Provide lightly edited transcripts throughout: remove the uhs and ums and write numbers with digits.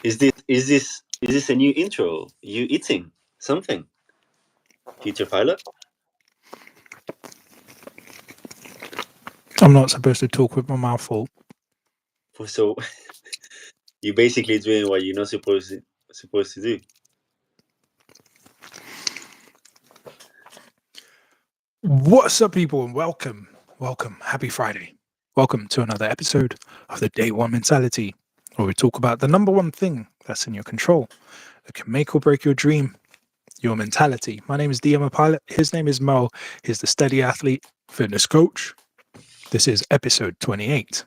Is this a new intro? You eating something, future pilot? I'm not supposed to talk with my mouth full. So you're basically doing what you're not supposed to do. What's up, people, and welcome. Happy Friday. Welcome to another episode of the Day One Mentality, where we talk about the number one thing that's in your control that can make or break your dream, your mentality. My name is Dee and Mo pilot. His name is Mo. He's the steady athlete, fitness coach. This is episode 28.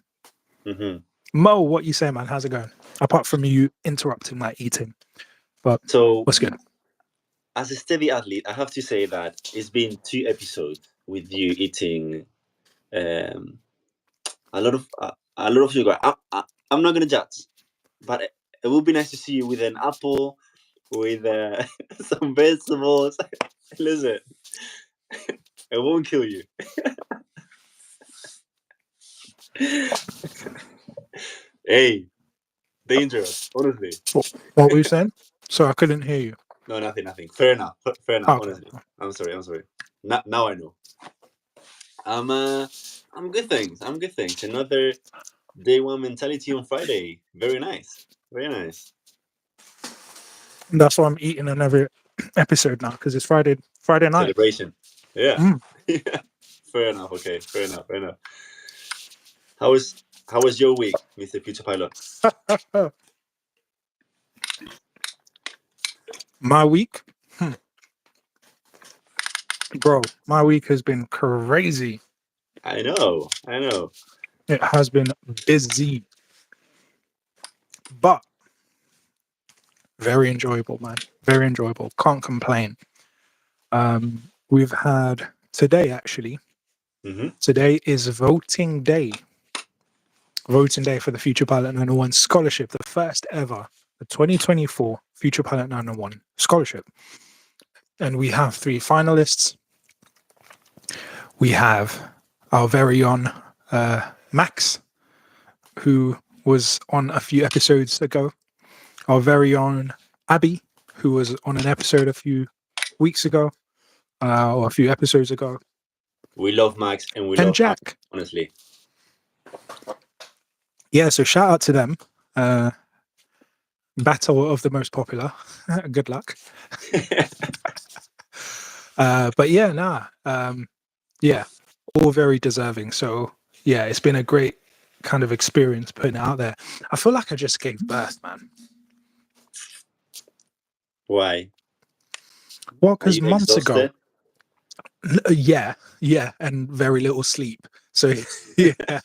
Mm-hmm. Mo, what you say, man? How's it going? Apart from you interrupting my eating, but So, what's good? as a steady athlete, I have to say that it's been 2 episodes with you eating a lot of sugar. I'm not gonna judge, but it would be nice to see you with an apple, with some vegetables. Listen, it won't kill you. Hey, dangerous, honestly. What were you saying? So I couldn't hear you. No, nothing. Fair enough. Okay. Honestly, I'm sorry. Now I know. I'm good. Thanks. Another day one mentality on Friday. Very nice. That's why I'm eating in every episode now, because it's Friday night. Celebration. Yeah. Mm. Fair enough. Okay. Fair enough. How was your week, Mr. Future Pilot? My week? Bro, my week has been crazy. I know. It has been busy, but very enjoyable, man. Very enjoyable. Can't complain. We've had today, actually. Mm-hmm. Today is voting day. Voting day for the Future Pilot 901 scholarship, the first ever, the 2024 Future Pilot 901 scholarship. And we have 3 finalists. We have our very own Max, who was on a few episodes ago. Our very own Abby, who was on an episode a few weeks ago, or a few episodes ago. We love Max and we love Jack. Max, honestly. Yeah, so shout out to them. Battle of the most popular. Good luck. But yeah, yeah, all very deserving. So yeah, it's been a great kind of experience putting it out there. I feel like I just gave birth, man. Why? Well, because months exhausted? ago, yeah, and very little sleep. So yeah,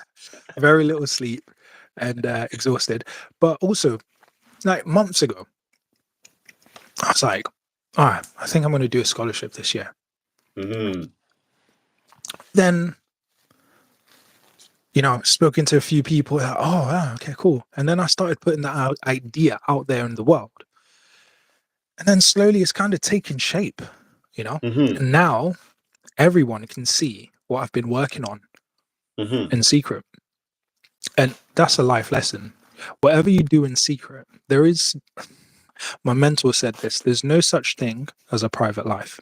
very little sleep and exhausted. But also, like months ago, I was like, all right, I think I'm going to do a scholarship this year. Mm-hmm. Then, spoken to a few people. Like, oh, wow, okay, cool. And then I started putting that idea out there in the world. And then slowly it's kind of taken shape, Mm-hmm. And now everyone can see what I've been working on in secret. And that's a life lesson. Whatever you do in secret, my mentor said this, there's no such thing as a private life.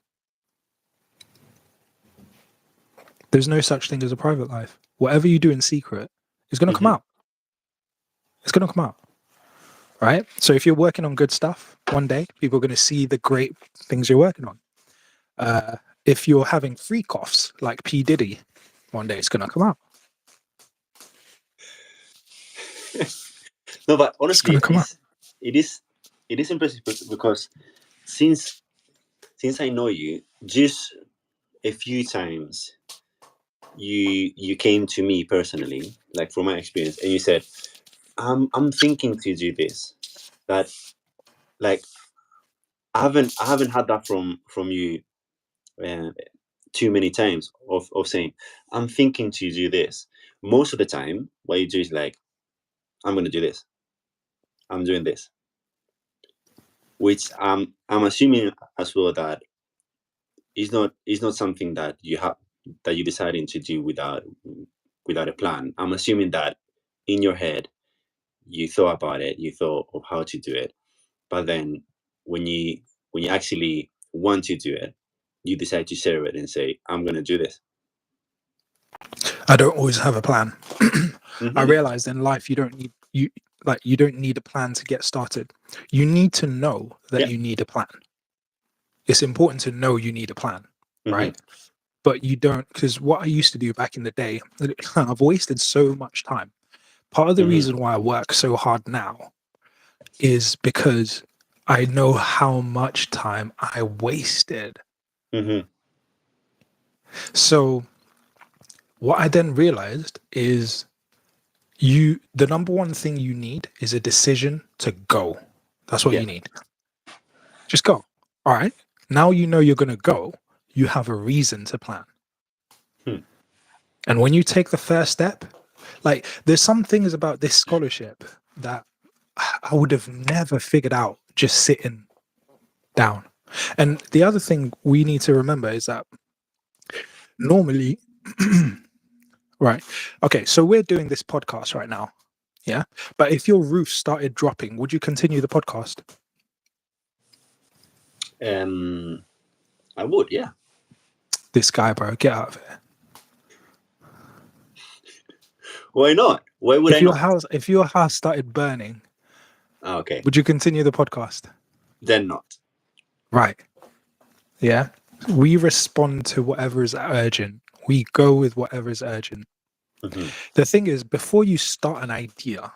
There's no such thing as a private life. Whatever you do in secret is going to come out. It's going to come out. Right? So if you're working on good stuff, one day people are going to see the great things you're working on. If you're having freak offs like P. Diddy, one day it's going to come out. No, but honestly, it is impressive because since I know you, just a few times you came to me personally, like from my experience, and you said, I'm thinking to do this. That, like, I haven't had that from you too many times of saying, I'm thinking to do this. Most of the time, what you do is like, I'm going to do this. I'm doing this. Which I'm assuming as well that is not something that you deciding to do without a plan. I'm assuming that in your head you thought about it, you thought of how to do it, but then when you actually want to do it, you decide to share it and say, I'm going to do this. I don't always have a plan. I Mm-hmm. realized in life you don't need a plan to get started. You need to know that Yeah. you need a plan. It's important to know you need a plan, Mm-hmm. right? But you don't, because what I used to do back in the day, I've wasted so much time. Part of the Mm-hmm. reason why I work so hard now is because I know how much time I wasted. Mm-hmm. So what I then realized is the number one thing you need is a decision to go. That's what Yeah. you need. Just go. All right. Now you know you're going to go. You have a reason to plan. Hmm. And when you take the first step, like there's some things about this scholarship that I would have never figured out just sitting down. And the other thing we need to remember is that normally, right? Okay, so we're doing this podcast right now. Yeah. But if your roof started dropping, would you continue the podcast? I would, yeah. This guy, bro, get out of here. Why not? Why would I not? If your house started burning, Okay, would you continue the podcast? then not. Right. Yeah. We respond to whatever is urgent. We go with whatever is urgent. Mm-hmm. The thing is, before you start an idea,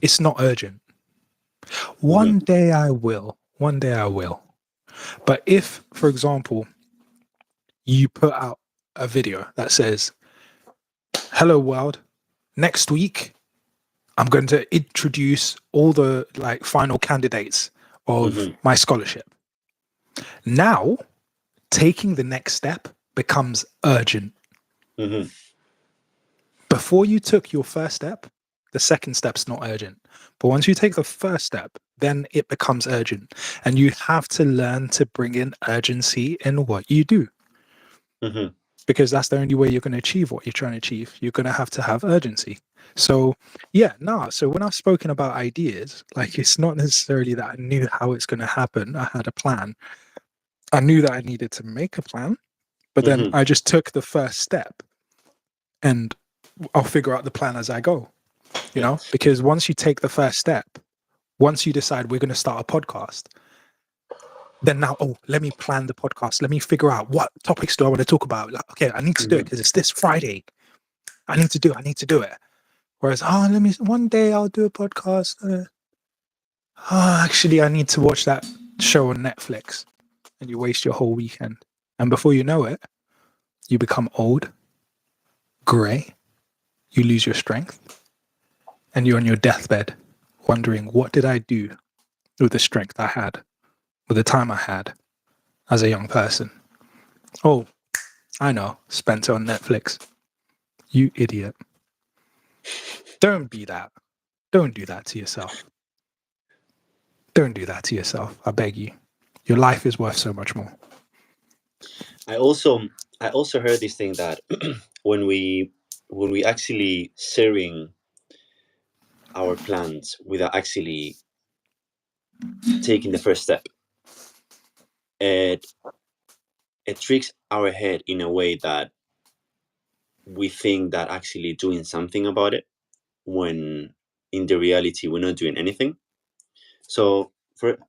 it's not urgent. Mm-hmm. One day I will. One day I will. But if, for example, you put out a video that says, "Hello world, next week I'm going to introduce all the like final candidates of Mm-hmm. my scholarship." Now, taking the next step becomes urgent. Mm-hmm. Before you took your first step, the second step's not urgent. But once you take the first step, then it becomes urgent. And you have to learn to bring in urgency in what you do, Mm-hmm. because that's the only way you're going to achieve what you're trying to achieve. You're going to have urgency. So, yeah, so when I've spoken about ideas, like it's not necessarily that I knew how it's going to happen. I had a plan. I knew that I needed to make a plan, but then Mm-hmm. I just took the first step and I'll figure out the plan as I go, Yeah. because once you take the first step, once you decide we're going to start a podcast, then now, let me plan the podcast. Let me figure out what topics do I want to talk about. Like, okay, I need to do it Mm-hmm. because it's this Friday. I need to do it. Whereas, one day I'll do a podcast. Actually, I need to watch that show on Netflix, and you waste your whole weekend. And before you know it, you become old, grey, you lose your strength, and you're on your deathbed wondering, what did I do with the strength I had, with the time I had as a young person? Oh, I know, spent it on Netflix. You idiot. Don't be that. Don't do that to yourself. Don't do that to yourself. I beg you. Your life is worth so much more. I also heard this thing that when we actually sharing our plans without actually taking the first step, it tricks our head in a way that we think that actually doing something about it, when in the reality we're not doing anything. So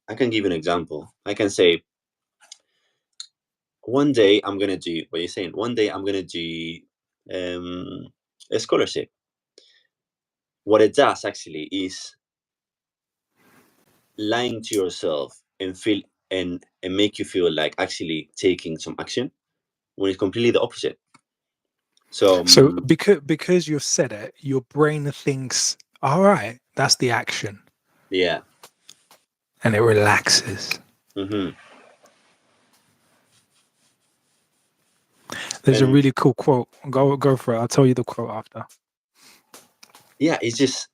I can give you an example. I can say, one day I'm gonna do what you're saying. One day I'm gonna do a scholarship. What it does actually is lying to yourself and feel and make you feel like actually taking some action, when it's completely the opposite. So So because you've said it, your brain thinks, all right, that's the action. yeah. And it relaxes. Mm-hmm. There's a And really cool quote. Go for it. I'll tell you the quote after. yeah, it's just,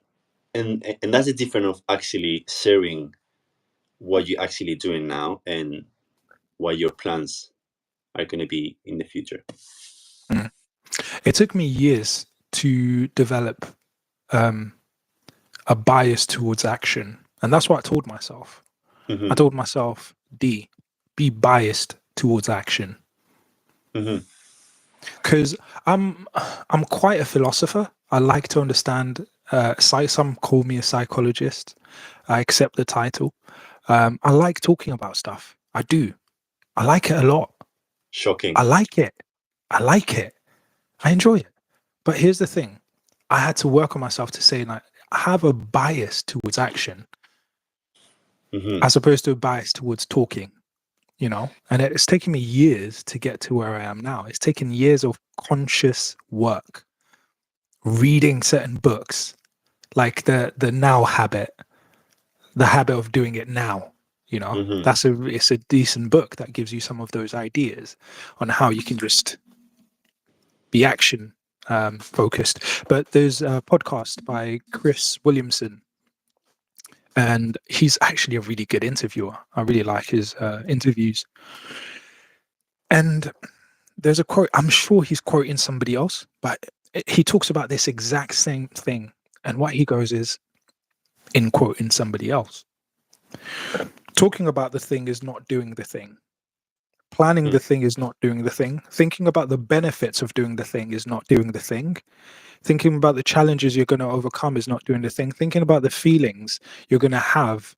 and that's the difference of actually sharing what you're actually doing now and what your plans are going to be in the future. It took me years to develop a bias towards action. And that's what I told myself. Mm-hmm. I told myself, D, be biased towards action. Mm-hmm. Because I'm quite a philosopher. I like to understand. Some call me a psychologist. I accept the title. I like talking about stuff. I do. I like it a lot. Shocking. I like it. I like it. I enjoy it. But here's the thing. I had to work on myself to say, like, I have a bias towards action Mm-hmm. as opposed to a bias towards talking, you know? And it's taken me years to get to where I am now. It's taken years of conscious work, reading certain books, like the now habit, the habit of doing it now. You know, Mm-hmm. it's a decent book that gives you some of those ideas on how you can just be action focused. But there's a podcast by Chris Williamson, and he's actually a really good interviewer. I really like his interviews. And there's a quote, I'm sure he's quoting somebody else, but he talks about this exact same thing. And what he goes is, in quoting somebody else, talking about the thing is not doing the thing. Planning the thing is not doing the thing. Thinking about the benefits of doing the thing is not doing the thing. Thinking about the challenges you're going to overcome is not doing the thing. Thinking about the feelings you're going to have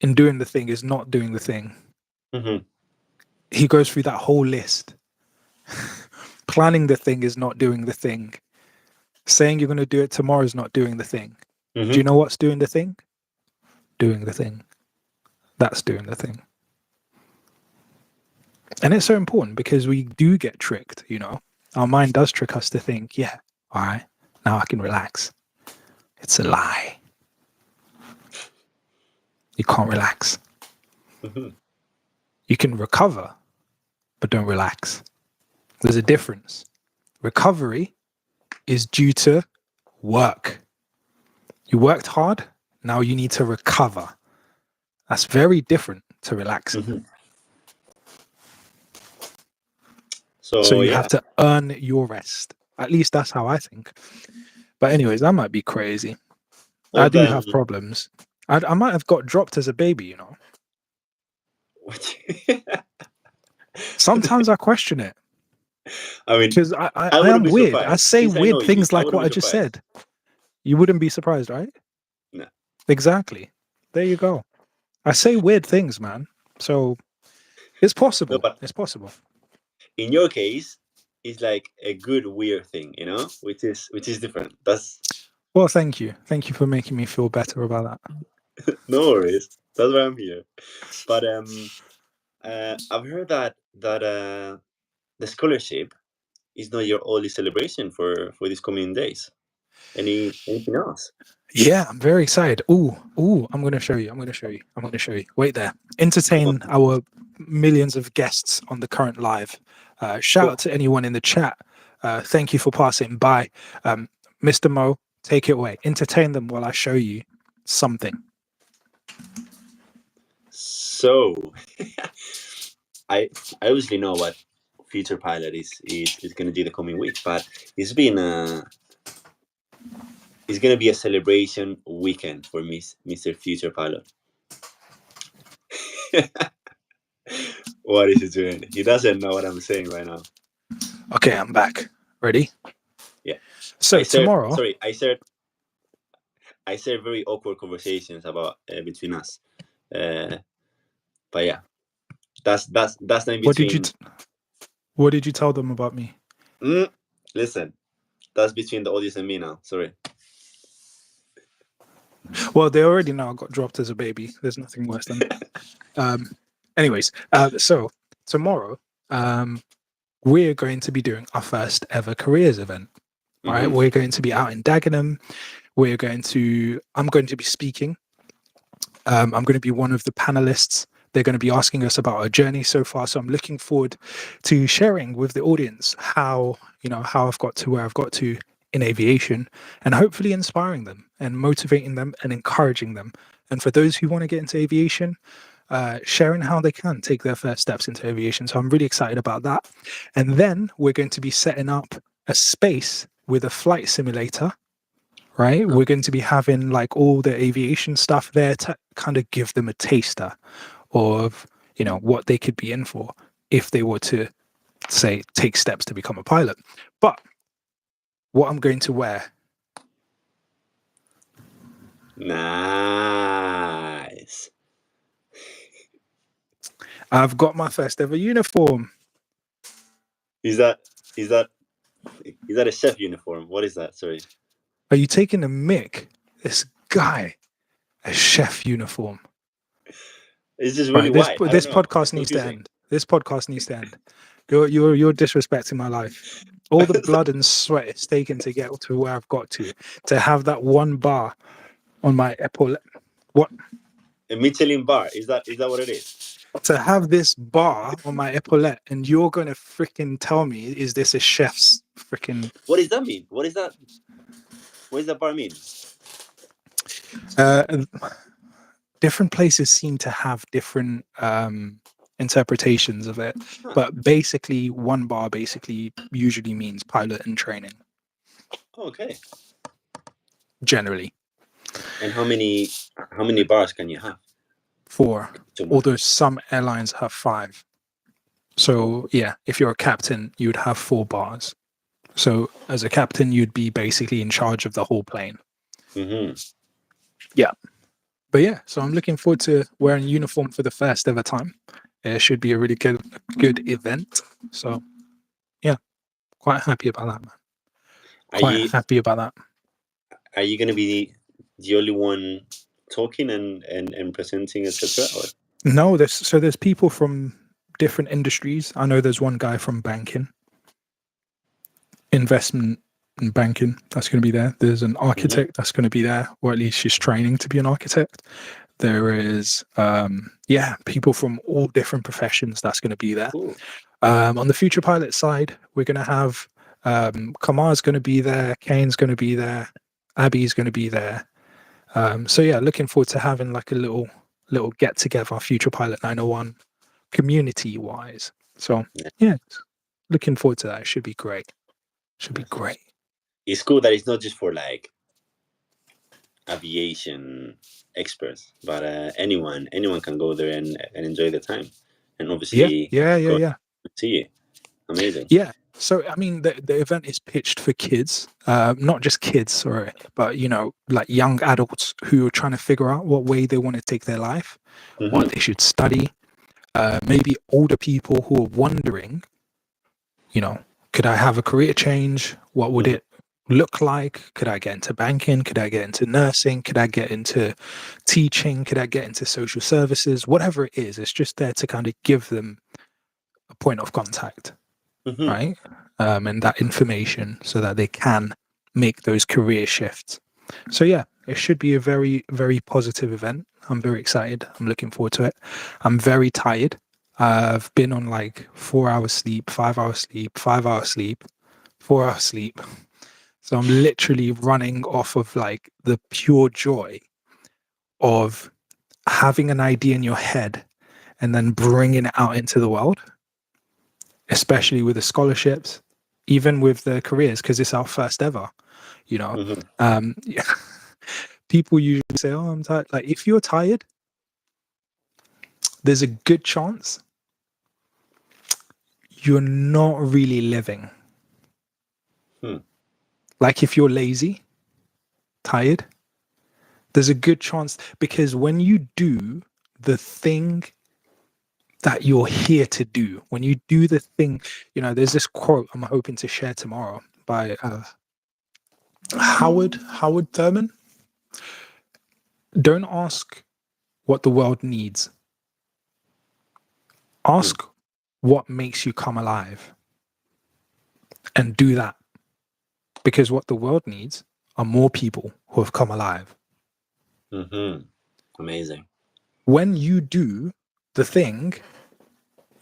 in doing the thing is not doing the thing. Mm-hmm. He goes through that whole list. Planning the thing is not doing the thing. Saying you're going to do it tomorrow is not doing the thing. Mm-hmm. Do you know what's doing the thing? Doing the thing. That's doing the thing. And it's so important because we do get tricked, you know. Our mind does trick us to think, yeah, all right, now I can relax. It's a lie. You can't relax. Mm-hmm. You can recover, but don't relax. There's a difference. Recovery is due to work. You worked hard, now you need to recover. That's very different to relaxing. Mm-hmm. So So you yeah. have to earn your rest. At least that's how I think. But anyways, that might be crazy. Well, I do then, have problems. I might have got dropped as a baby, you know. what? Sometimes I question it I mean, because I I am wouldn't be weird. I surprised. say Since I know weird you, things I like wouldn't what be I just surprised. said. You wouldn't be surprised, right? No. Exactly. There you go. I say weird things, man. So it's No, possible. but It's possible. in your case, it's like a good weird thing, you know, which is different. That's Well, thank you. Thank you for making me feel better about that. no worries. That's why I'm here. But I've heard that the scholarship is not your only celebration for these coming days. Anything else? Yeah, I'm very excited. Ooh, I'm gonna show you. I'm gonna show you. I'm gonna show you. Wait there. Entertain our millions of guests on the current live. Shout out to anyone in the chat. Thank you for passing by. Mr. Mo, take it away. Entertain them while I show you something. So, I obviously know what Future Pilot is going to do the coming weeks, but it's been it's going to be a celebration weekend for Mr. Future Pilot. What is he doing? He doesn't know what I'm saying right now. Okay, I'm back. Ready? Yeah. So tomorrow. Sorry, I shared very awkward conversations about between us. But yeah, that's not in What did you between. What did you tell them about me? Listen, that's between the audience and me now. Sorry. Well, they already know I got dropped as a baby. There's nothing worse than that. Anyways, so tomorrow, we're going to be doing our first ever careers event. All right, we're going to be out in Dagenham. I'm going to be speaking. I'm going to be one of the panelists. They're going to be asking us about our journey so far. So I'm looking forward to sharing with the audience how I've got to where I've got to in aviation, and hopefully inspiring them and motivating them and encouraging them. And for those who want to get into aviation, sharing how they can take their first steps into aviation. So I'm really excited about that. And then we're going to be setting up a space with a flight simulator, right? We're going to be having like all the aviation stuff there to kind of give them a taster of, you know, what they could be in for if they were to, say, take steps to become a pilot. But what I'm going to wear, Nice. I've got my first ever uniform. Is that a chef uniform? What is that? Sorry. Are you taking a mick? This guy, a chef uniform. It's just really Right, white. this I don't know. podcast It's needs to confusing. end. This podcast needs to end. You're disrespecting my life. All the blood and sweat it's taken to get to where I've got to have that one bar on my epaulette. What? A Michelin bar. Is that what it is? To have this bar on my epaulette, and you're going to freaking tell me, is this a chef's freaking... What does that mean? What is that? What does that bar mean? Different places seem to have different interpretations of it, Huh. but basically one bar basically usually means pilot in training Okay. generally. And how many bars can you have? 4, Too much. although some airlines have 5. So yeah, if you're a captain, you would have 4 bars. So as a captain, you'd be basically in charge of the whole plane. Mm-hmm. Yeah. But yeah, so I'm looking forward to wearing uniform for the first ever time. It should be a really good event. So yeah, quite happy about that, man. Quite happy about that. Are you going to be the only one talking and presenting, etc.? No, there's people from different industries. I know there's one guy from banking, investment and banking, that's going to be there. There's an architect that's going to be there, or at least she's training to be an architect. There is people from all different professions that's going to be there. Cool. On the future pilot side, we're going to have Kamar's going to be there, Kane's going to be there, Abby's going to be there. So yeah, looking forward to having like a little get together, Future Pilot 901 community wise. So yeah, looking forward to that. It should be great. Should be great. It's cool that it's not just for like aviation experts, but anyone can go there and enjoy the time, and obviously see you. Amazing. Yeah. So I mean, the event is pitched for kids, not just kids, sorry, but you know, like young adults who are trying to figure out what way they want to take their life, what they should study. Maybe older people who are wondering, you know, could I have a career change? What would it look like? Could I get into banking? Could I get into nursing? Could I get into teaching? Could I get into social services? Whatever it is, it's just there to kind of give them a point of contact, right? And that information so that they can make those career shifts. So yeah, it should be a very, very positive event. I'm very excited. I'm looking forward to it. I'm very tired. I've been on like 4 hours sleep, 5 hours sleep, 5 hours sleep, 4 hours sleep. So I'm literally running off of like the pure joy of having an idea in your head and then bringing it out into the world, especially with the scholarships, even with the careers, because it's our first ever, you know. People usually say, oh, I'm tired. Like if you're tired, there's a good chance you're not really living. Like if you're lazy, tired, there's a good chance, because when you do the thing that you're here to do, when you do the thing, you know, there's this quote I'm hoping to share tomorrow by Howard Thurman. Don't ask what the world needs. Ask what makes you come alive, and do that. Because what the world needs are more people who have come alive. Amazing. When you do the thing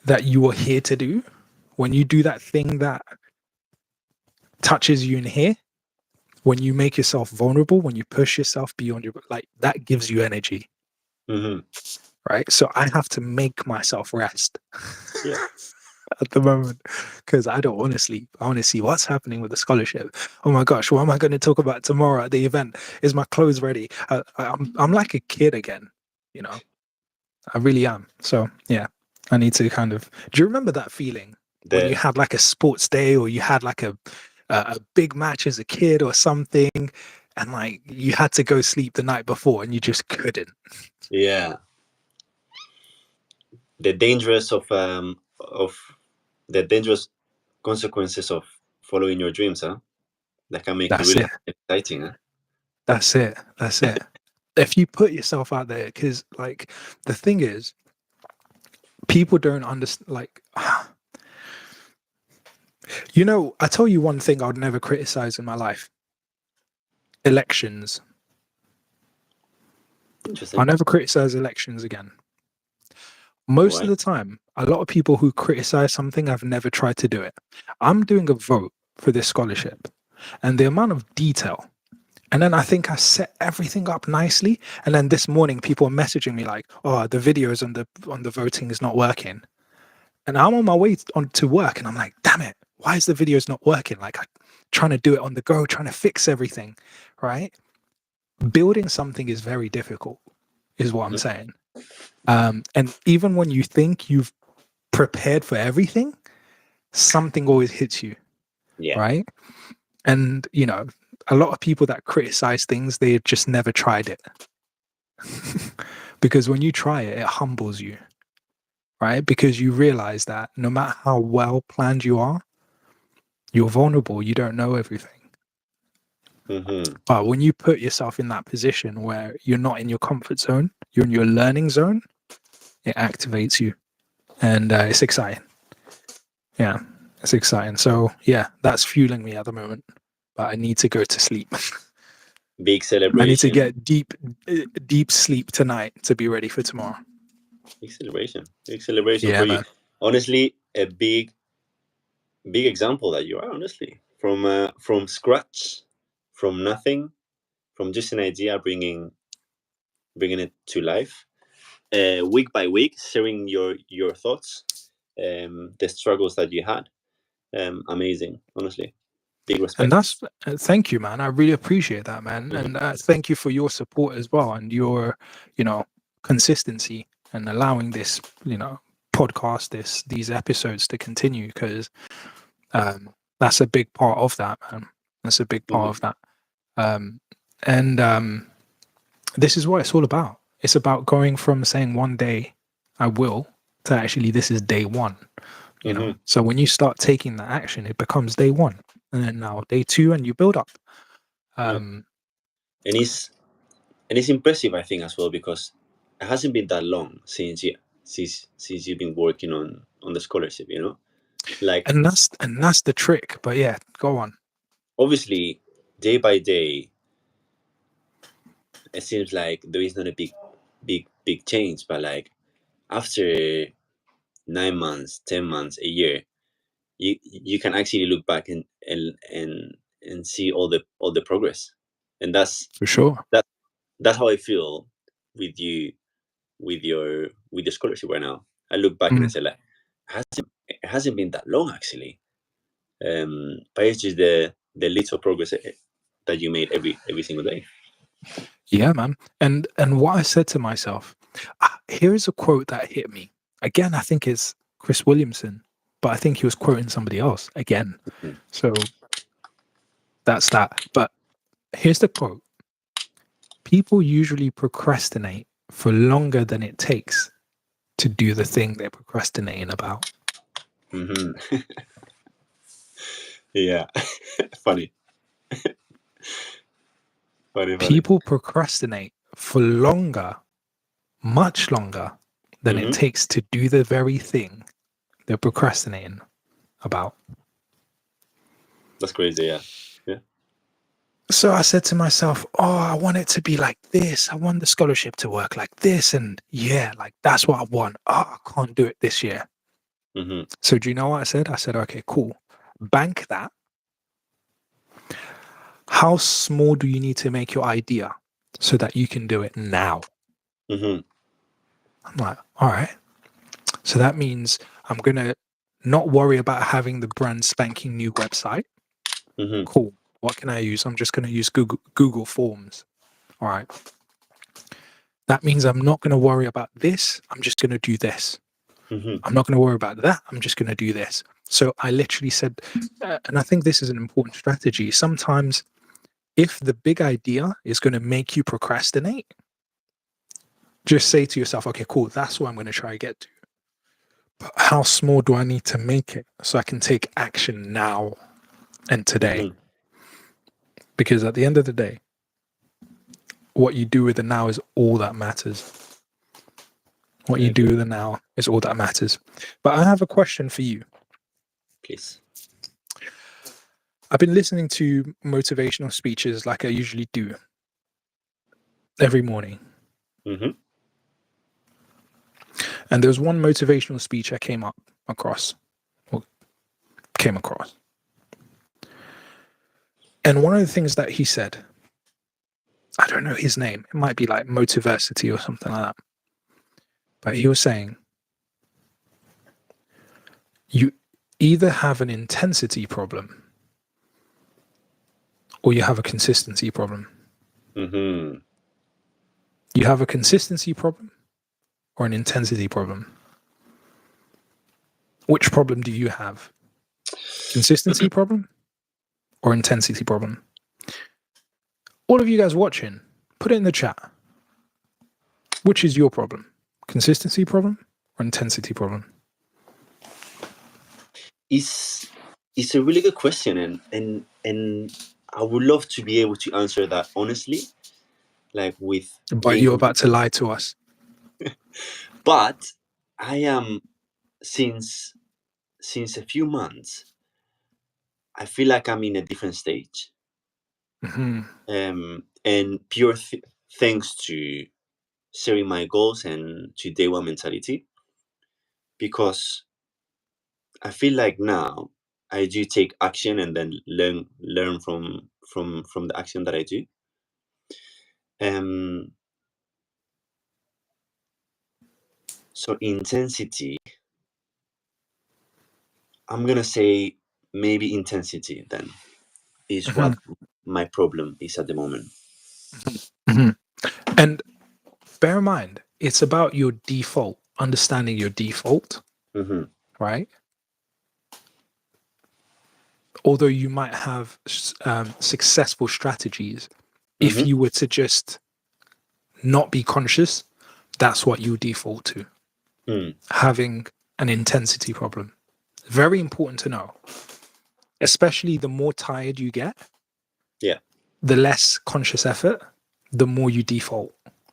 that you are here to do, when you do that thing that touches you in here, when you make yourself vulnerable, when you push yourself beyond your, like, that gives you energy. Right? So I have to make myself rest. Yeah. at the moment because I don't want to sleep. I want to see what's happening with the scholarship. Oh my gosh, what am I going to talk about tomorrow at the event? Is my clothes ready? I'm like a kid again, you know. I really am. So yeah, I need to kind of. Do you remember that feeling when you The had like a sports day or you had like a big match as a kid or something, and like you had to go sleep the night before and you just couldn't? yeah, the dangerous of the dangerous consequences of following your dreams, huh? That can make it That's really it. exciting, huh? That's it. That's it. If you put yourself out there, because like the thing is, people don't understand. Like, you know, I tell you one thing I would never criticize in my life: elections. I'll Interesting. never criticize elections again. Most of Why? the time, a lot of people who criticize something have never tried to do it. I'm doing a vote for this scholarship, and the amount of detail. And then I think I set everything up nicely. And then this morning, people are messaging me like, "Oh, the videos on the voting is not working." And I'm on my way on to work, and I'm like, "Damn it! Why is the videos not working?" Like, I'm trying to do it on the go, trying to fix everything, right? Building something is very difficult, is what I'm Mhm. saying. And even when you think you've prepared for everything, something always hits you, Yeah. right? And you know, a lot of people that criticize things, they've just never tried it. Because when you try it, it humbles you, right? Because you realize that no matter how well planned you are, you're vulnerable. You don't know everything. Mm-hmm. But when you put yourself in that position where you're not in your comfort zone, you're in your learning zone, it activates you. And it's exciting. Yeah, it's exciting. So, yeah, that's fueling me at the moment. But I need to go to sleep. Big I need to celebration. get deep sleep tonight to be ready for tomorrow. Big celebration. Big celebration for Yeah, you. man. Honestly, a big example that you are. Honestly, from scratch, from nothing, from just an idea, bringing it to life, week by week, sharing your thoughts, the struggles that you had. Amazing. Honestly, big And respect. that's thank you, man. I really appreciate that, man. Mhm. And thank you for your support as well and your, you know, consistency and allowing this, you know, podcast, these episodes to continue because that's a big part of that, man. That's a big part Mhm. of that. Um, and this is what it's all about. It's about going from saying one day I will to actually this is day one. You know, Mhm. so when you start taking that action, it becomes day one, and then now day two, and you build up. Yeah. Um, And it's impressive, I think, as well, because it hasn't been that long since you've been working on the scholarship. Like, and that's the trick. But yeah, go on. obviously, day by day, it seems like there is not a big change, but like after 9 months, 10 months, a year, you can actually look back and see all the progress, and For sure. that that's how I feel with you, with the scholarship right now. I look back and I Mm. say like, it hasn't been that long actually, but it's just the little progress that you made every single day. Yeah, man. And what I said to myself, here is a quote that hit me. Again, I think it's Chris Williamson, but I think he was quoting somebody else again. Mm. So that's that. But here's the quote: People usually procrastinate for longer than it takes to do the thing they're procrastinating about. Mm-hmm. Yeah. Funny, funny. People procrastinate for longer, much longer than it Mm-hmm. takes to do the very thing they're procrastinating about. That's crazy. Yeah. Yeah. So I said to myself, oh, I want it to be like this. I want the scholarship to work like this. And yeah, like that's what I want. Oh, I can't do it this year. Mm-hmm. So do you know what I said? I said, okay, cool. Bank that. How small do you need to make your idea so that you can do it now? Mm-hmm. I'm like, all right. So that means I'm going to not worry about having the brand spanking new website. Mm-hmm. Cool. What can I use? I'm just going to use Google Forms. All right. That means I'm not going to worry about this. I'm just going to do this. Mm-hmm. I'm not going to worry about that. I'm just going to do this. So I literally said, and I think this is an important strategy. Sometimes if the big idea is going to make you procrastinate, just say to yourself, okay, cool, that's what I'm going to try to get to. But how small do I need to make it so I can take action now and today? Mm-hmm. Because at the end of the day, what you do with the now is all that matters. What I you do agree. with the now is all that matters. But I have a question for you. Please. I've been listening to motivational speeches like I usually do every morning. Mm-hmm. And there was one motivational speech I came across. And one of the things that he said, I don't know his name. It might be like Motiversity or something like that. But he was saying, you either have an intensity problem or you have a consistency problem. Mm-hmm. You have a consistency problem or an intensity problem. Which problem do you have? Consistency problem or intensity problem? All of you guys watching, put it in the chat. Which is your problem? Consistency problem or intensity problem? It's a really good question, and I would love to be able to answer that honestly, like with But you're about to lie to us. But I am since a few months. I feel like I'm in a different stage, Mm-hmm. and pure thanks to sharing my goals and to day one mentality, because I feel like now I do take action and then learn from the action that I do. So intensity, I'm gonna say maybe intensity then is Mm-hmm. what my problem is at the moment. Mm-hmm. And bear in mind, it's about your default, understanding your default, Mm-hmm. right? Although you might have successful strategies, if Mm-hmm. you were to just not be conscious, that's what you default to. Mm. Having an intensity problem. Very important to know. Especially the more tired you get, Yeah. the less conscious effort, the more you default,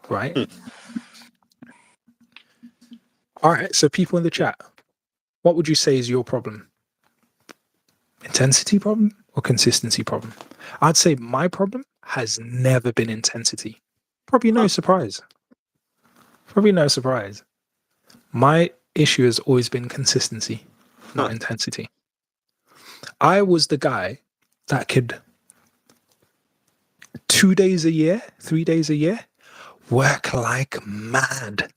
right? Mm. All right, so people in the chat, what would you say is your problem? Intensity problem or consistency problem? I'd say my problem has never been intensity. Probably no Huh. surprise. Probably no surprise. My issue has always been consistency, not Huh. intensity. I was the guy that could 2 days a year, 3 days a year, work like mad.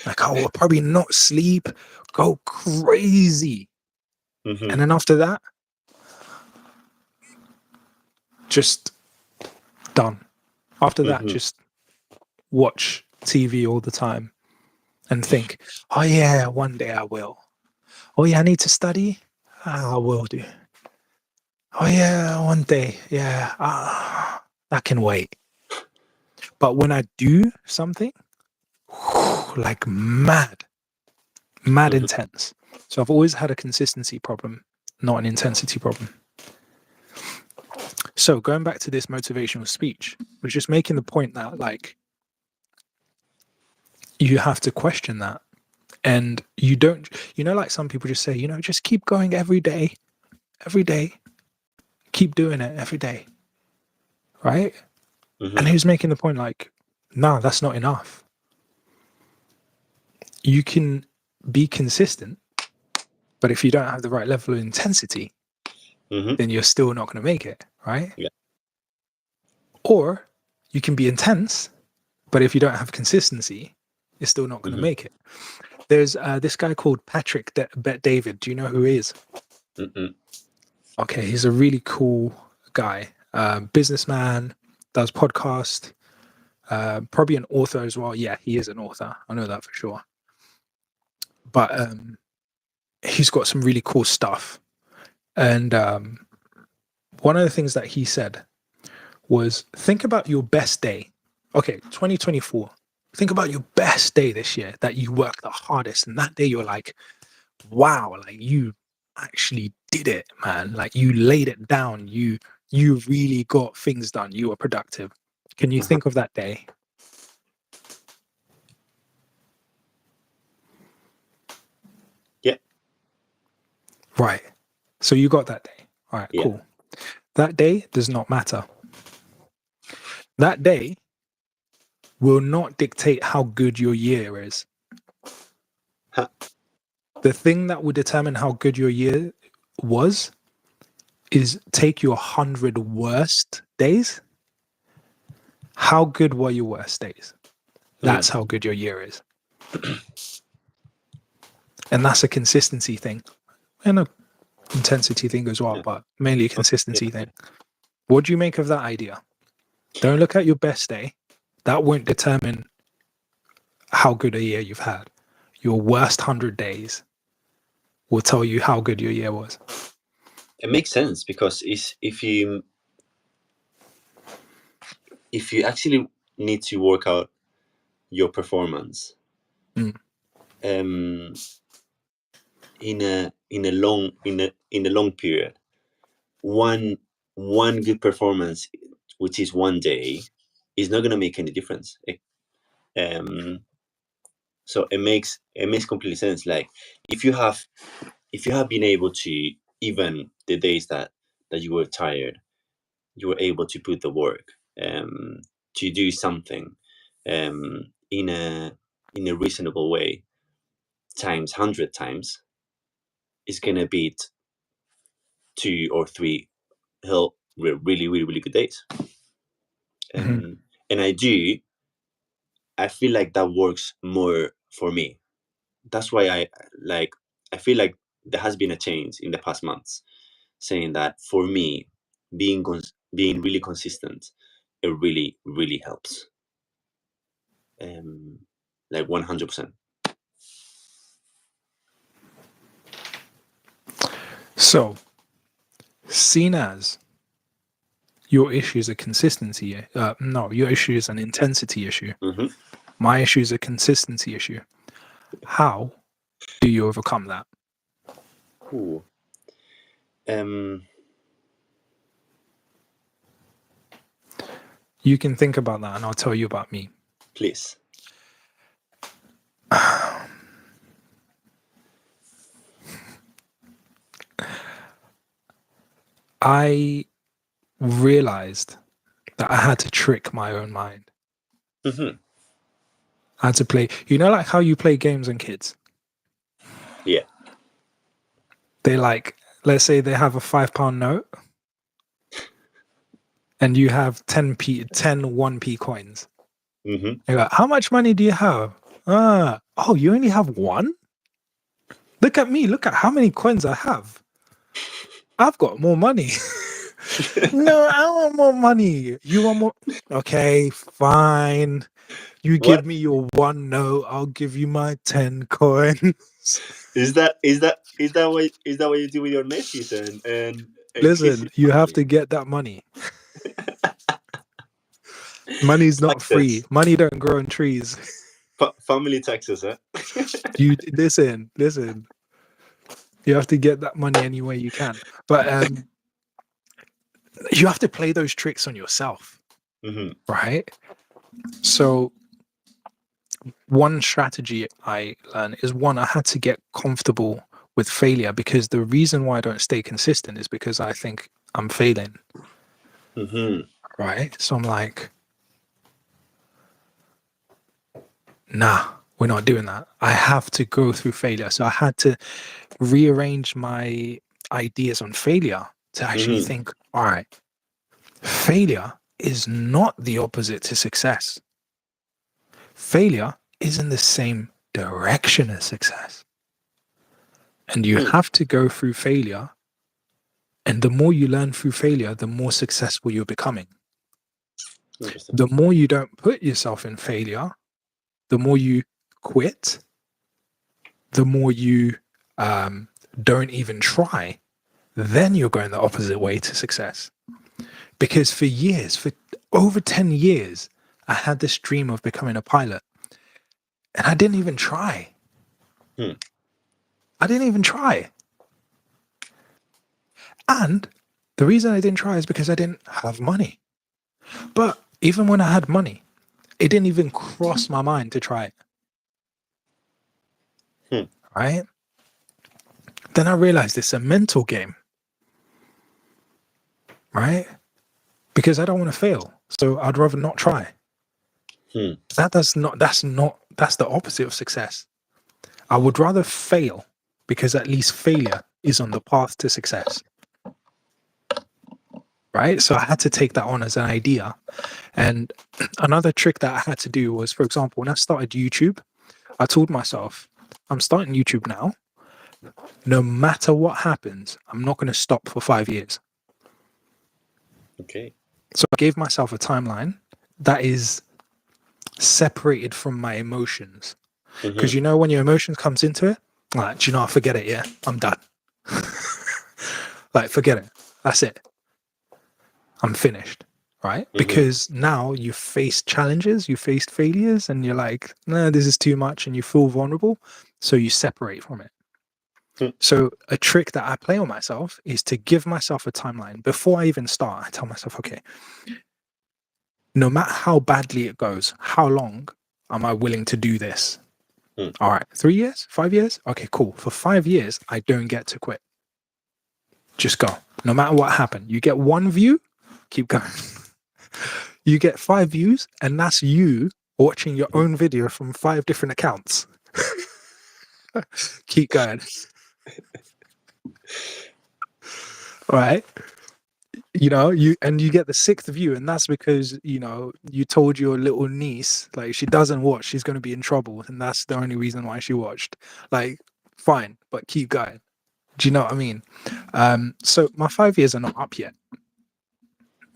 Like I will probably not sleep, go crazy. Mm-hmm. And then after that, just done. After that, Mm-hmm. just watch TV all the time and think, oh yeah, one day I will. Oh yeah, I need to study. I will do. Oh yeah, one day, yeah, I can wait. But when I do something, like mad Mm-hmm. intense. So I've always had a consistency problem, not an intensity problem. So going back to this motivational speech, was just making the point that like you have to question that. And you don't, like some people just say, just keep going every day, keep doing it every day. Right. Mm-hmm. And who's making the point like, no, that's not enough. You can be consistent, but if you don't have the right level of intensity, Mm-hmm. then you're still not going to make it. Right. Yeah. Or you can be intense, but if you don't have consistency, you're still not going to Mm-hmm. make it. There's this guy called Patrick Bet David. Do you know who he is? Mm-mm. Okay, he's a really cool guy, businessman, does podcast, probably an author as well. Yeah, he is an author. I know that for sure. But he's got some really cool stuff. And one of the things that he said was, think about your best day. Okay, 2024. Think about your best day this year that you worked the hardest. And that day you're like, wow, like you actually did it, man. Like you laid it down. You really got things done. You were productive. Can you think of that day? Yeah. Right. So you got that day. All right, Yeah. cool. That day does not matter. That day will not dictate how good your year is. Huh. The thing that will determine how good your year was is take your 100 worst days. How good were your worst days? That's how good your year is. And that's a consistency thing and a intensity thing as well, Yeah. but mainly a consistency thing. What do you make of that idea? Don't look at your best day. That won't determine how good a year you've had. Your worst 100 days will tell you how good your year was. It makes sense because if you actually need to work out your performance in a long period, one good performance, which is one day, is not going to make any difference. So it makes complete sense. Like if you have been able to, even the days that you were tired, you were able to put the work to do something in a reasonable way, times 100 times, is gonna beat 2 or 3 really good days. And I feel like that works more for me. That's why I feel like there has been a change in the past months, saying that for me, being really consistent, it really helps. Like 100%. So, seen as your issue is a consistency, no, your issue is an intensity issue. My issue is a consistency issue. How do you overcome that? Ooh. You can think about that and I'll tell you about me. Please. I realized that I had to trick my own mind. I had to play, like how you play games on kids? Yeah. They like, let's say they have a £5 note and you have 10 1p coins. You're like, how much money do you have? Oh, you only have one? Look at me. Look at how many coins I have. I've got more money. No, I want more money. You want more? Okay, fine. You give me your one note, I'll give you my 10 coins. Is that what you do with your nephews and Listen, you have to get that money. Money's not free. Money don't grow on trees. Family taxes, huh? You listen. You have to get that money any way you can. But you have to play those tricks on yourself. Right? So one strategy I learned is, one, I had to get comfortable with failure, because the reason why I don't stay consistent is because I think I'm failing. Right? So I'm like, nah, we're not doing that. I have to go through failure. So I had to rearrange my ideas on failure to actually think, all right, failure is not the opposite to success. Failure is in the same direction of success. And you have to go through failure. And the more you learn through failure, the more successful you're becoming. Interesting. The more you don't put yourself in failure, the more you quit, the more you don't even try, then you're going the opposite way to success. Because for years, for over 10 years, I had this dream of becoming a pilot. And I didn't even try. I didn't even try. And the reason I didn't try is because I didn't have money. But even when I had money, it didn't even cross my mind to try it. Right? Then I realized it's a mental game. Right? Because I don't want to fail. So I'd rather not try. That's the opposite of success. I would rather fail because at least failure is on the path to success. Right? So I had to take that on as an idea. And another trick that I had to do was, for example, when I started YouTube, I told myself, I'm starting YouTube now. No matter what happens, I'm not going to stop for 5 years. Okay. So I gave myself a timeline that is separated from my emotions. Because you know, when your emotions comes into it, like, do you know, forget it, yeah, I'm done. Like, forget it. That's it. I'm finished. Right? Because now you faced challenges, you faced failures, and you're like, no, this is too much, and you feel vulnerable. So you separate from it. So a trick that I play on myself is to give myself a timeline. Before I even start, I tell myself, okay, no matter how badly it goes, how long am I willing to do this? All right, 3 years, 5 years? Okay, cool. For 5 years, I don't get to quit. Just go. No matter what happened. You get 1 view, keep going. You get 5 views, and that's you watching your own video from 5 different accounts. Keep going. Right? You know, you get the 6th view, and that's because, you know, you told your little niece, like, she doesn't watch, she's going to be in trouble, and that's the only reason why she watched. Like, fine, but keep going. Do you know what I mean? So my 5 years are not up yet,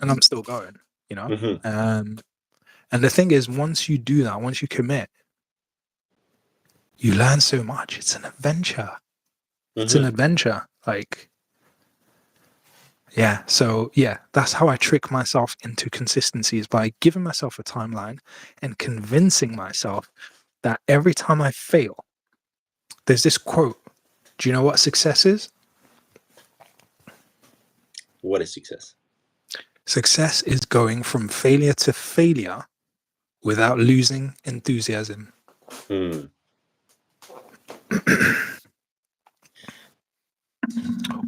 and I'm still going, you know. And the thing is, once you do that, once you commit, you learn so much. It's an adventure. It's an adventure. Like, yeah. So yeah, that's how I trick myself into consistency, is by giving myself a timeline and convincing myself that every time I fail, there's this quote. Do you know what success is? What is success? Success is going from failure to failure without losing enthusiasm.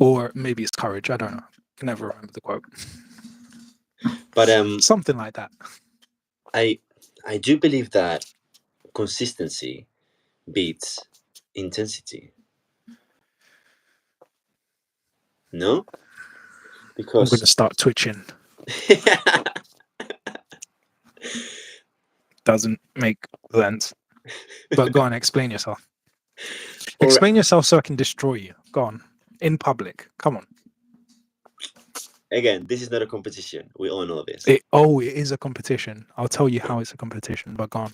Or maybe it's courage. I don't know. I can never remember the quote. But something like that. I do believe that consistency beats intensity. No? I'm going to start twitching. Doesn't make sense. But go on, explain yourself. Explain yourself so I can destroy you. Go on. In public. Come on. Again, this is not a competition. We all know this. It is a competition. I'll tell you how it's a competition, but go on.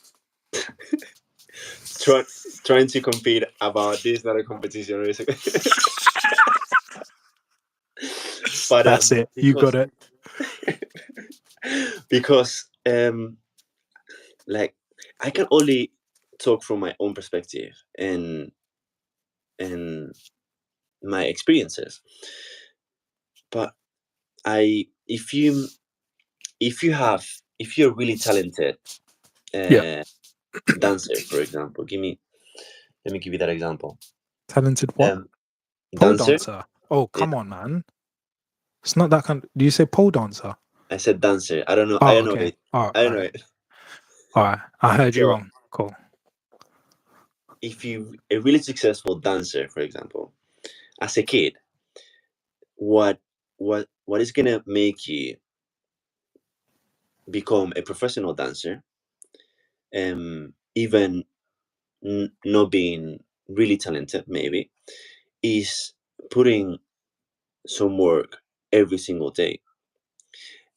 Trying to compete about this, not a competition. But that's it. You got it. Because like, I can only talk from my own perspective and my experiences. But if you're really talented dancer, for example, let me give you that example. Talented what? Pole dancer. Oh, come on, man. It's not that kind. Do you say pole dancer? I said dancer. I don't know. Oh, I don't know okay. it. I don't know it. All right. I heard you wrong. Cool. If you're a really successful dancer, for example, as a kid, what is gonna make you become a professional dancer? Even not being really talented, maybe, is putting some work every single day.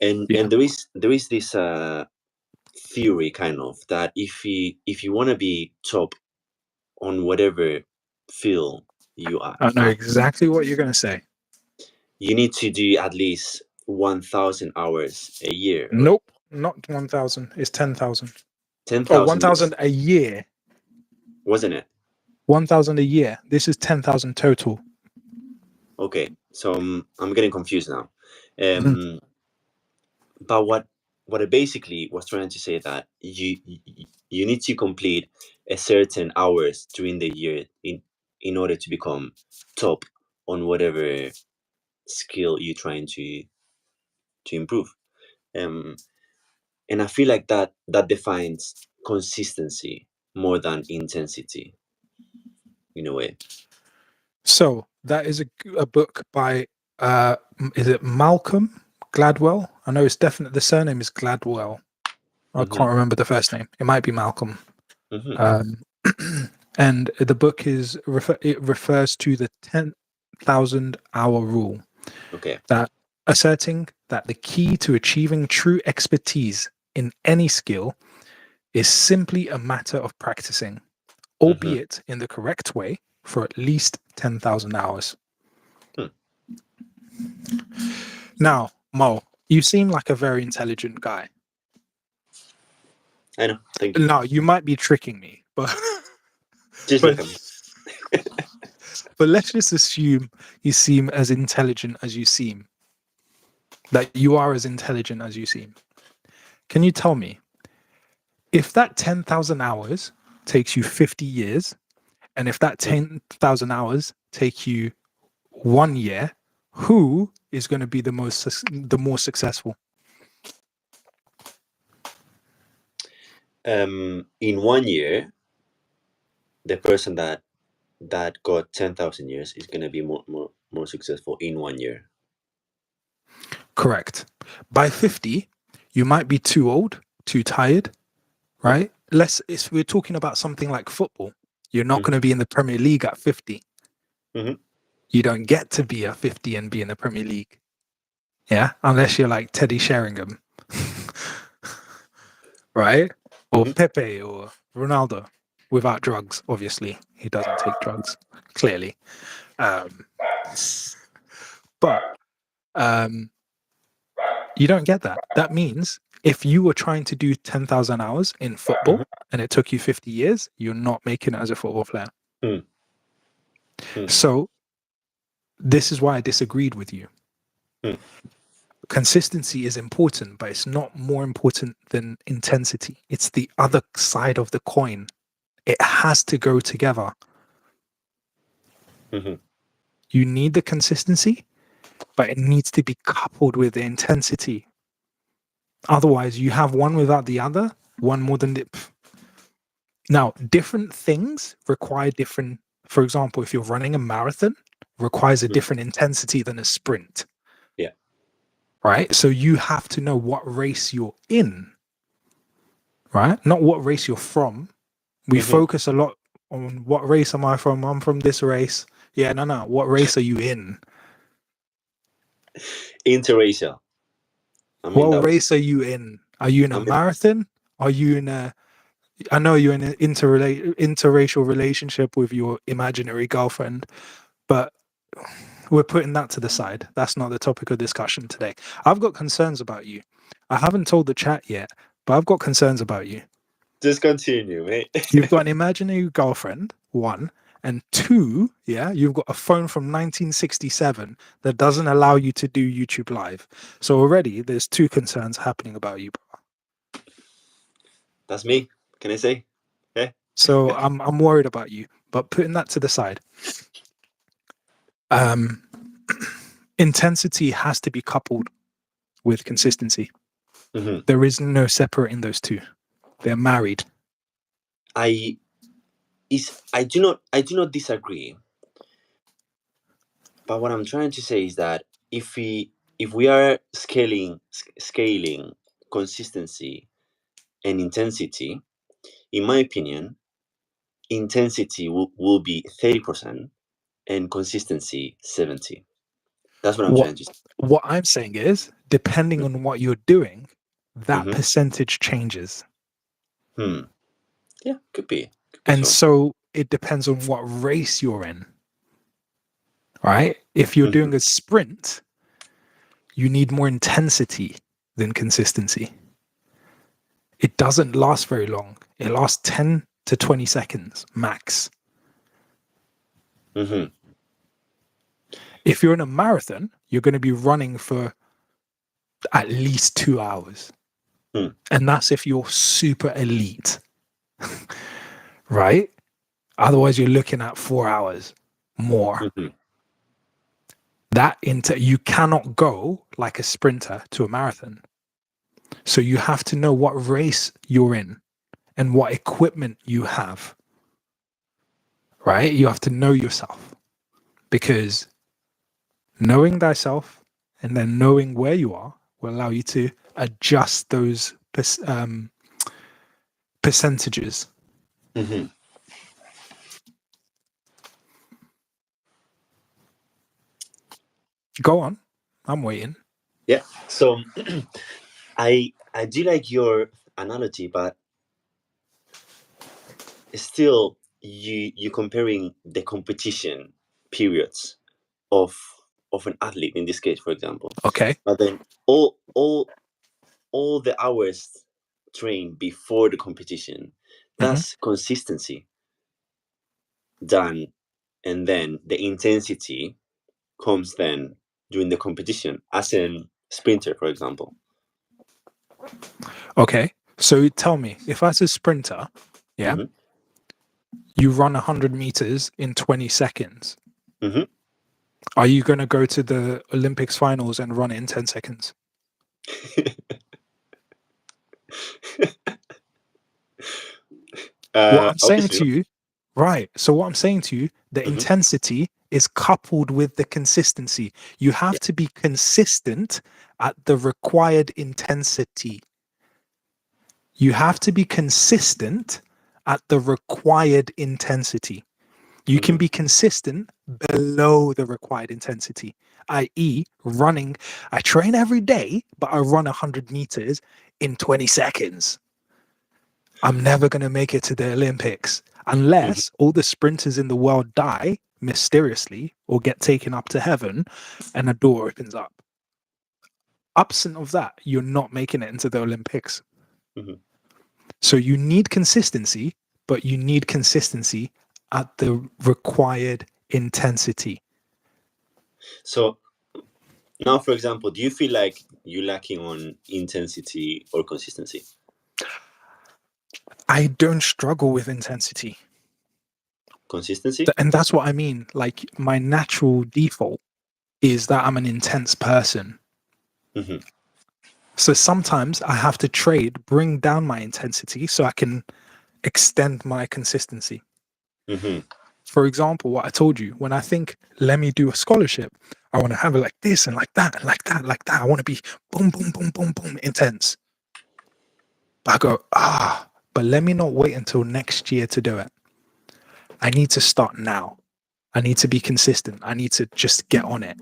And Yeah. there is this theory, kind of, that if you want to be top on whatever field you are I know at, exactly what you're going to say. you need to do at least 1,000 hours a year, right? Nope, not 1,000. It's 10,000. Oh, 10,000, 1,000 a year. wasn't it? 1,000 a year. This is 10,000 total. Okay, so I'm getting confused now. Mhm. Um, but what I basically was trying to say, that you need to complete a certain hours during the year in order to become top on whatever skill you're trying to improve. Um, and I feel like that defines consistency more than intensity, in a way. So that is a book by, is it Malcolm Gladwell? I know it's definitely, the surname is Gladwell. I Hmm. can't remember the first name. It might be Malcolm. Hmm. Um, and the book it refers to the 10,000 hour rule, Okay. that asserting that the key to achieving true expertise in any skill is simply a matter of practicing, Hmm. albeit in the correct way, for at least 10,000 hours. Hmm. Now, Mo, you seem like a very intelligent guy. I know. Thank you. Now, you might be tricking me, but Just but look at me. but let's just assume you seem as intelligent as you seem. That you are as intelligent as you seem. Can you tell me if that 10,000 hours takes you 50 years, and if that Mm. 10,000 hours take you 1 year, who is going to be the more successful? In 1 year, the person that got 10,000 years is gonna be more successful in 1 year. Correct. By 50, you might be too old, too tired, right? If we're talking about something like football, you're not going Mm-hmm. to be in the Premier League at 50. Hmm. You don't get to be at 50 and be in the Premier League. Yeah. Unless you're like Teddy Sheringham, right? Or Hmm. Pepe or Ronaldo without drugs. Obviously, he doesn't take drugs, clearly. Um, but um, you don't get that. That means if you were trying to do 10,000 hours in football Hmm. and it took you 50 years, you're not making it as a football player. Hmm. Hmm. So this is why I disagreed with you. Hmm. Consistency is important, but it's not more important than intensity. It's the other side of the coin. It has to go together. Hmm. You need the consistency, but it needs to be coupled with the intensity. Otherwise, you have one without the other, one more than the. Now, different things require different. For example, if you're running a marathon, requires a Hmm. different intensity than a sprint, Yeah. right? So you have to know what race you're in, right? Not what race you're from. We Hmm. focus a lot on what race am I from? I'm from this race. Yeah, no. What race are you in? Interracial. I mean, What that was. race are you in? Are you in a I mean, marathon? Are you in a? I know you're in an interracial relationship with your imaginary girlfriend, but we're putting that to the side. That's not the topic of discussion today. I've got concerns about you. I haven't told the chat yet, but I've got concerns about you. just continue, mate. You've got an imaginary girlfriend, one, and two, yeah, you've got a phone from 1967 that doesn't allow you to do YouTube Live. So already there's two concerns happening about you. That's me. Can I say? Yeah. So I'm worried about you. But putting that to the side, um, intensity has to be coupled with consistency. Hmm. There is no separating those two. They're married. I I do not disagree, but what I'm trying to say is that if we are scaling consistency and intensity, in my opinion, intensity will be 30% and consistency 70. That's what I'm What trying to say. what I'm saying is, depending on what you're doing, that Mm-hmm. percentage changes. Yeah, could be And so. so it depends on what race you're in, right? If you're Mm-hmm. doing a sprint, you need more intensity than consistency. It doesn't last very long. It lasts 10 to 20 seconds max. Mm-hmm. If you're in a marathon, you're going to be running for at least 2 hours. And that's if you're super elite, right? Otherwise, you're looking at 4 hours more. Mm-hmm. You cannot go like a sprinter to a marathon. So you have to know what race you're in and what equipment you have, right? You have to know yourself, because knowing thyself and then knowing where you are will allow you to adjust those percentages. Mm-hmm. Go on, I'm waiting. Yeah. So I do like your analogy, but still you comparing the competition periods of an athlete in this case, for example. Okay. But then all the hours trained before the competition, Mm-hmm. that's consistency done, and then the intensity comes then during the competition, as in sprinter, for example. Okay. So tell me, if as a sprinter, yeah, Mm-hmm. you run 100 meters in 20 seconds, Mm-hmm. are you going to go to the Olympics finals and run it in 10 seconds? What I'm saying Obviously to not. you, right. So what I'm saying to you, the Mm-hmm. intensity is coupled with the consistency. You have Yeah. to be consistent at the required intensity. You have to be consistent at the required intensity. You can Mm-hmm. be consistent below the required intensity, i.e., running. I train every day, but I run 100 meters in 20 seconds. I'm never going to make it to the Olympics Mm-hmm. unless all the sprinters in the world die mysteriously or get taken up to heaven and a door opens up. Absent of that, you're not making it into the Olympics. Mm-hmm. So you need consistency, but you need consistency at the required intensity. So now, for example, do you feel like you're lacking on intensity or consistency? I don't struggle with intensity. Consistency? And that's what I mean. Like, my natural default is that I'm an intense person. Mm-hmm. So sometimes I have to bring down my intensity so I can extend my consistency. Mm-hmm. For example, what I told you, when I think, let me do a scholarship, I want to have it like this and like that and like that, like that. I want to be boom, boom, boom, boom, boom, intense. But I go, but let me not wait until next year to do it. I need to start now. I need to be consistent. I need to just get on it.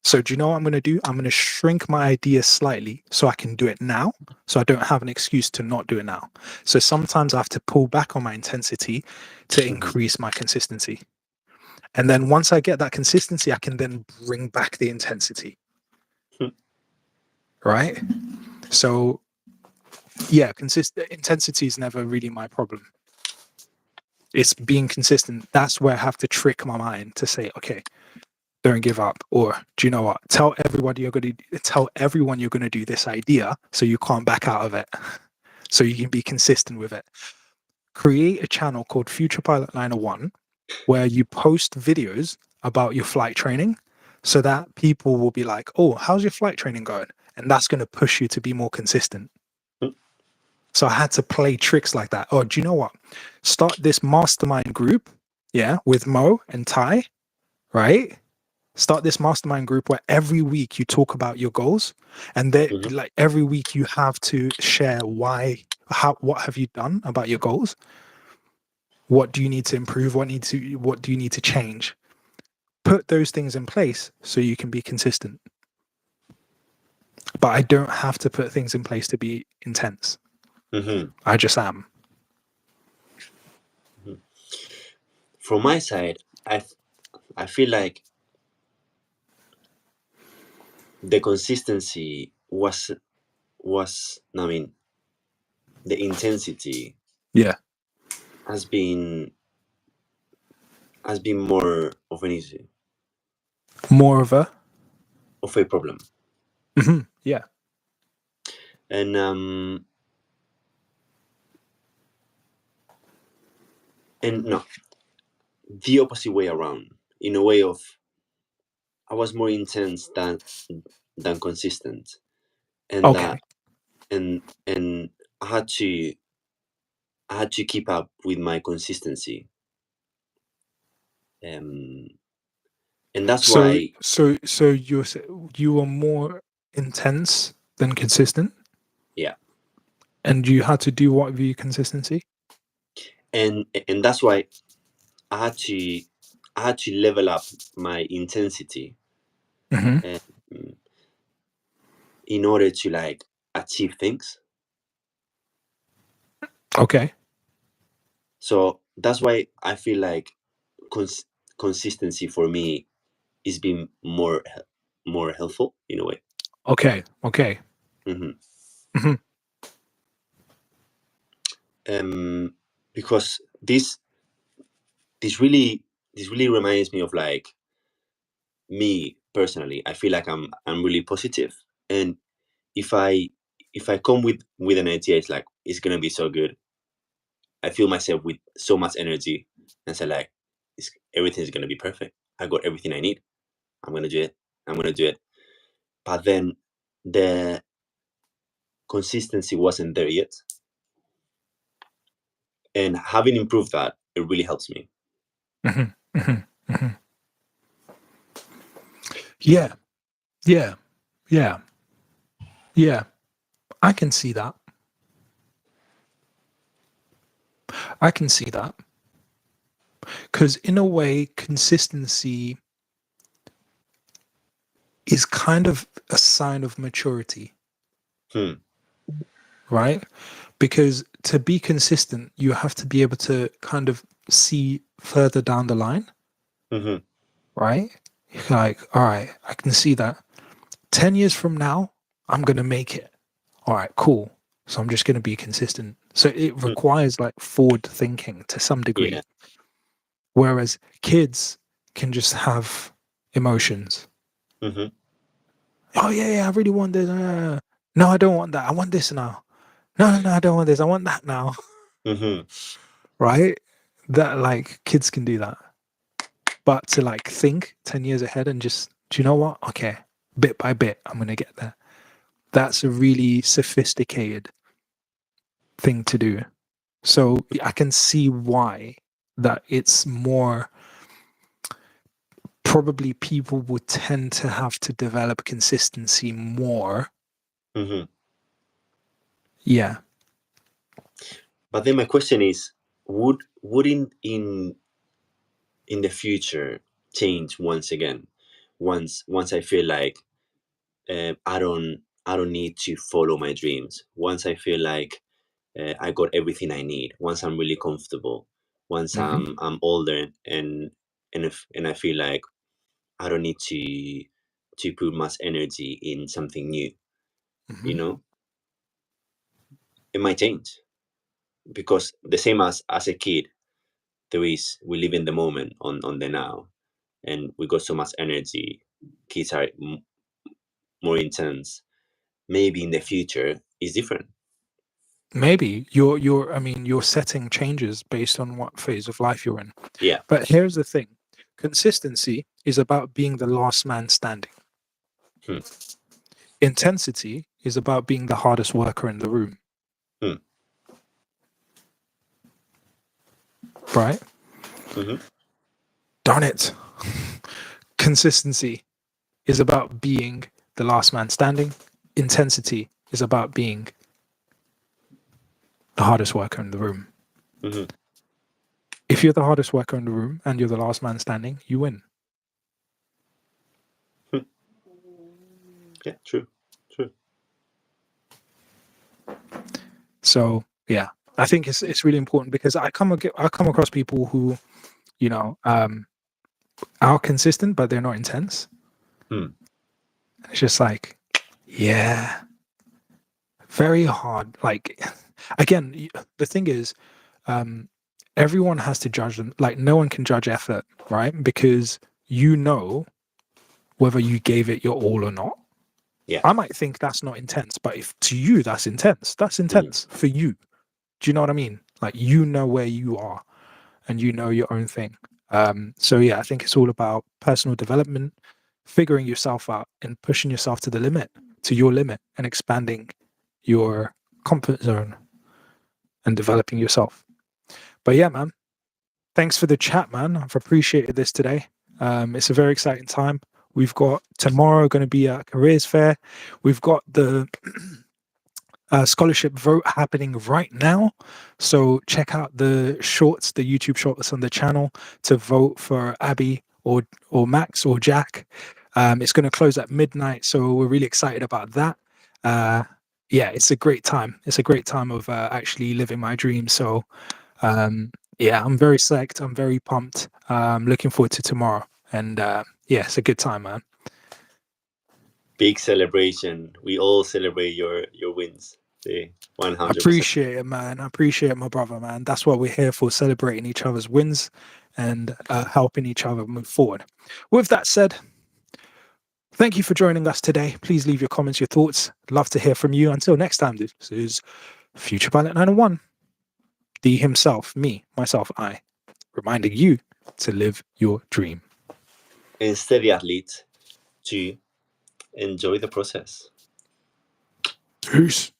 So do you know what I'm going to do? I'm going to shrink my idea slightly so I can do it now. So I don't have an excuse to not do it now. So sometimes I have to pull back on my intensity to Mm-hmm. increase my consistency. And then once I get that consistency, I can then bring back the intensity. Right? So yeah, intensity is never really my problem. It's being consistent. That's where I have to trick my mind to say, okay, don't give up. Or do you know what? Tell everyone you're going to do this idea so you can't back out of it. So you can be consistent with it. Create a channel called Future Pilot 901 where you post videos about your flight training so that people will be like, oh, how's your flight training going? And that's going to push you to be more consistent. So I had to play tricks like that. Oh, do you know what? Start this mastermind group, yeah, with Mo and Ty, right? Start this mastermind group where every week you talk about your goals, and Mm-hmm. like every week you have to share what have you done about your goals, What do you need to improve? What do you need to change? Put those things in place so you can be consistent. But I don't have to put things in place to be intense. I just am. From my side, I feel like the consistency was I mean, the intensity Yeah. has been more of an issue, More of a. of a problem. Yeah. And no, the opposite way around, in a way of I was more intense than consistent, and Okay. that and I had to keep up with my consistency, and that's So why. so you were more intense than consistent, Yeah, and you had to do what via consistency. and that's why I had to level up my intensity, Mm-hmm. um, in order to like achieve things. Okay. So that's why I feel like consistency for me is being more helpful in a way. Okay. Okay. hmm Hmm. because this really reminds me of like me personally. I feel like I'm really positive, and if I come with an idea, it's like it's gonna be so good. I feel myself with so much energy, and say like, everything's gonna be perfect. I got everything I need. I'm gonna do it. I'm gonna do it. But then the consistency wasn't there yet, and having improved that, it really helps me. Hmm. Hmm. Hmm. Yeah. Yeah. Yeah. Yeah. I can see that. I can see that. Because in a way, consistency is kind of a sign of maturity, Hmm. right? Because to be consistent, you have to be able to kind of see further down the line, hmm right? You're like, all right, I can see that 10 years from now, I'm going to make it. All right, cool. So I'm just going to be consistent. So it hmm requires like forward thinking to some Yeah. degree, whereas kids can just have emotions. hmm Oh, yeah, yeah, I really want this. No, I don't want that. I want this now. No, no, no, I don't want this. I want that now. hmm Right? That like kids can do that. But to like think 10 years ahead and just, do you know what? Okay, bit by bit, I'm going to get there. That's a really sophisticated thing to do. So I can see why that it's more probably people would tend to have to develop consistency more. hmm Yeah. But then my question is, would in the future change once again, once I feel like, I don't need to follow my dreams. Once I feel like, I got everything I need. Once I'm really comfortable. Once Hmm. I'm older, and I feel like I don't need to put much energy in something new. Hmm. You know, it might change, because the same as a kid, we live in the moment, on the now, and we got so much energy. Kids are more intense. Maybe in the future is different. Maybe I mean, your setting changes based on what phase of life you're in. Yeah. But here's the thing: consistency is about being the last man standing. Hmm. Intensity is about being the hardest worker in the room, Hmm. right? hmm Darn it. Consistency is about being the last man standing. Intensity is about being the hardest worker in the room. hmm if you're the hardest worker in the room and you're the last man standing, you win. Yeah, true. So yeah, I think it's really important because I come across people who, you know, are consistent but they're not intense. It's just like, yeah, very hard. Like, again, the thing is, everyone has to judge them. Like, no one can judge effort, right? Because you know whether you gave it your all or not. Yeah. I might think that's not intense, but if to you that's intense for you. Do you know what I mean? Like, you know where you are and you know your own thing. So yeah, I think it's all about personal development, figuring yourself out and pushing yourself to the limit, to your limit, and expanding your comfort zone and developing yourself. But yeah, man, thanks for the chat, man. I've appreciated this today. It's a very exciting time. We've got tomorrow going to be a careers fair. We've got the scholarship vote happening right now. So check out the shorts, the YouTube shorts on the channel to vote for Abby or Max or Jack. It's going to close at midnight. So we're really excited about that. Yeah, it's a great time. It's a great time of actually living my dream. So yeah, I'm very psyched. I'm very pumped. Looking forward to tomorrow. And yeah, it's a good time, man. Big celebration. We all celebrate your wins. 100%. I appreciate it, man. I appreciate my brother, man. That's what we're here for, celebrating each other's wins and helping each other move forward. With that said, thank you for joining us today. Please leave your comments, your thoughts. Love to hear from you. Until next time, this is Future Pilot 901. D himself, me, myself, I, reminding you to live your dream. And steady athlete to enjoy the process. Peace.